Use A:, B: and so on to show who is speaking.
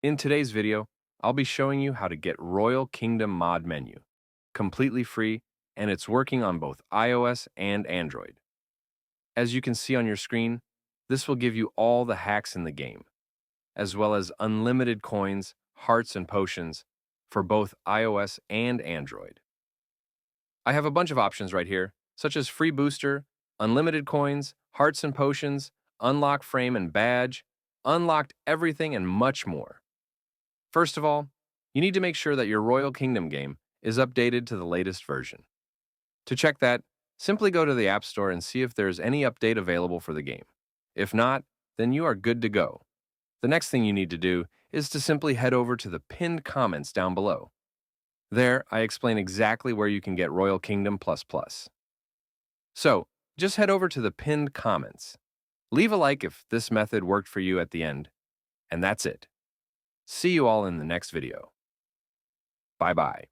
A: In today's video, I'll be showing you how to get Royal Kingdom mod menu, completely free, and it's working on both iOS and Android. As you can see on your screen, this will give you all the hacks in the game, as well as unlimited coins, hearts, and potions for both iOS and Android. I have a bunch of options right here, such as free booster, unlimited coins, hearts and potions, unlock frame and badge, unlocked everything, and much more. First of all, you need to make sure that your Royal Kingdom game is updated to the latest version. To check that, simply go to the App Store and see if there's any update available for the game. If not, then you are good to go. The next thing you need to do is to simply head over to the pinned comments down below. There, I explain exactly where you can get Royal Kingdom++. So, just head over to the pinned comments. Leave a like if this method worked for you at the end, and that's it. See you all in the next video. Bye-bye.